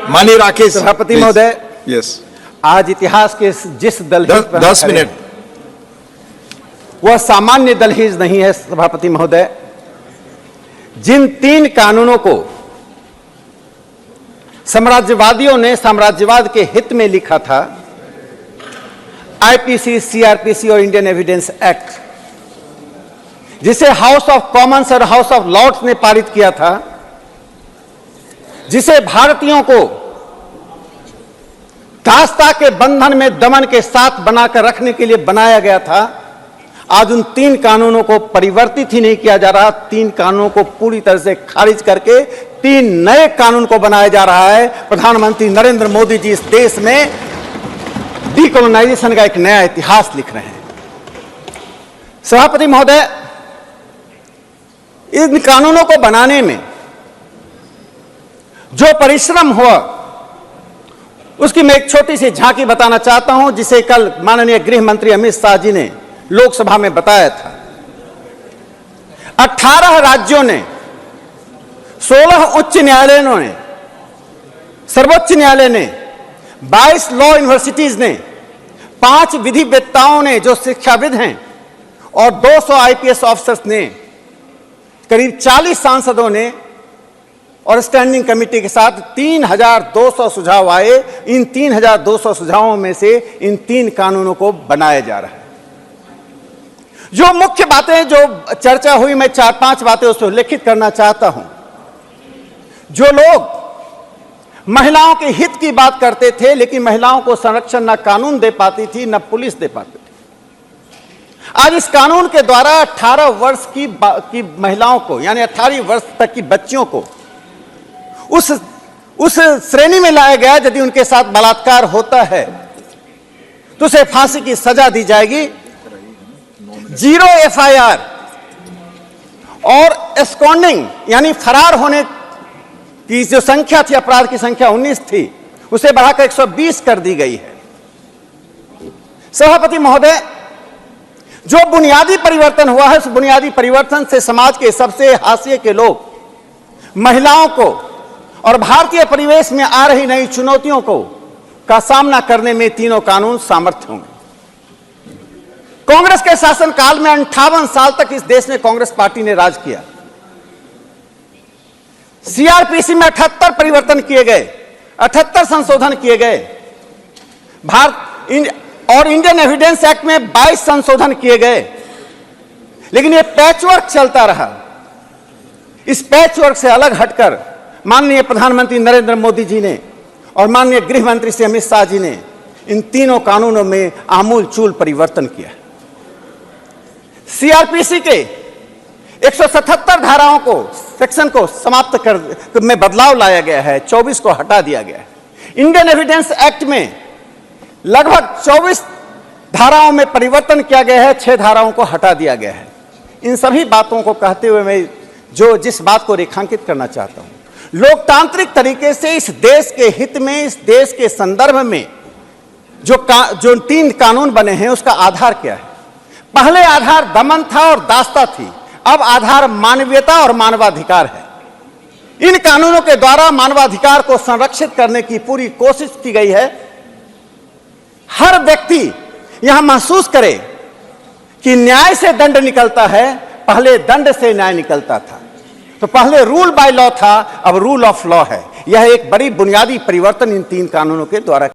माननीय राकेश सभापति महोदय, यस, आज इतिहास के जिस दलहीज पर 10 मिनट, वह सामान्य दलहीज नहीं है। सभापति महोदय, जिन 3 कानूनों को साम्राज्यवादियों ने साम्राज्यवाद के हित में लिखा था, आईपीसी, सीआरपीसी और इंडियन एविडेंस एक्ट, जिसे हाउस ऑफ कॉमन्स और हाउस ऑफ लॉर्ड्स ने पारित किया था, जिसे भारतीयों को दासता के बंधन में दमन के साथ बनाकर रखने के लिए बनाया गया था, आज उन 3 कानूनों को परिवर्तित ही नहीं किया जा रहा। 3 कानूनों को पूरी तरह से खारिज करके 3 नए कानून को बनाया जा रहा है। प्रधानमंत्री नरेंद्र मोदी जी इस देश में डीकोलोनाइजेशन का एक नया इतिहास लिख रहे हैं। सभापति महोदय, इन कानूनों को बनाने में जो परिश्रम हुआ, उसकी मैं एक छोटी सी झांकी बताना चाहता हूं, जिसे कल माननीय गृह मंत्री अमित शाह जी ने लोकसभा में बताया था। 18 राज्यों ने, 16 उच्च न्यायालयों ने, सर्वोच्च न्यायालय ने, 22 लॉ यूनिवर्सिटीज ने, 5 विधिवेत्ताओं ने जो शिक्षाविद हैं, और 200 आईपीएस ऑफिसर्स ने, करीब 40 सांसदों ने और स्टैंडिंग कमेटी के साथ 3200 सुझाव आए। इन 3200 सुझावों में से इन 3 कानूनों को बनाया जा रहा है। जो मुख्य बातें जो चर्चा हुई, मैं 4-5 बातें उसमें उल्लेखित करना चाहता हूं। जो लोग महिलाओं के हित की बात करते थे, लेकिन महिलाओं को संरक्षण न कानून दे पाती थी, न पुलिस दे पाती थी, आज इस कानून के द्वारा 18 वर्ष की महिलाओं को, यानी 18 वर्ष तक की बच्चियों को उस श्रेणी में लाया गया, यदि उनके साथ बलात्कार होता है तो उसे फांसी की सजा दी जाएगी। 0 एफआईआर और एस्कॉन्डिंग यानी फरार होने की जो संख्या थी, अपराध की संख्या 19 थी, उसे बढ़ाकर 120 कर दी गई है। सभापति महोदय, जो बुनियादी परिवर्तन हुआ है, उस बुनियादी परिवर्तन से समाज के सबसे हाशिए के लोग, महिलाओं को और भारतीय परिवेश में आ रही नई चुनौतियों का सामना करने में तीनों कानून सामर्थ्य होंगे। कांग्रेस के शासनकाल में 58 साल तक इस देश में कांग्रेस पार्टी ने राज किया। सीआरपीसी में 78 परिवर्तन किए गए, 78 संशोधन किए गए, और इंडियन एविडेंस एक्ट में 22 संशोधन किए गए, लेकिन यह पैचवर्क चलता रहा। इस पैचवर्क से अलग हटकर माननीय प्रधानमंत्री नरेंद्र मोदी जी ने और माननीय गृह मंत्री श्री अमित शाह जी ने इन तीनों कानूनों में आमूल चूल परिवर्तन किया। सीआरपीसी के 177 धाराओं को, सेक्शन को समाप्त कर में बदलाव लाया गया है, 24 को हटा दिया गया है। इंडियन एविडेंस एक्ट में लगभग 24 धाराओं में परिवर्तन किया गया है, 6 धाराओं को हटा दिया गया है। इन सभी बातों को कहते हुए मैं जिस बात को रेखांकित करना चाहता हूं, लोकतांत्रिक तरीके से इस देश के हित में, इस देश के संदर्भ में जो 3 कानून बने हैं, उसका आधार क्या है? पहले आधार दमन था और दासता थी, अब आधार मानवीयता और मानवाधिकार है। इन कानूनों के द्वारा मानवाधिकार को संरक्षित करने की पूरी कोशिश की गई है। हर व्यक्ति यहां महसूस करे कि न्याय से दंड निकलता है, पहले दंड से न्याय निकलता था। तो पहले रूल बाय लॉ था, अब रूल ऑफ लॉ है। यह एक बड़ी बुनियादी परिवर्तन इन 3 कानूनों के द्वारा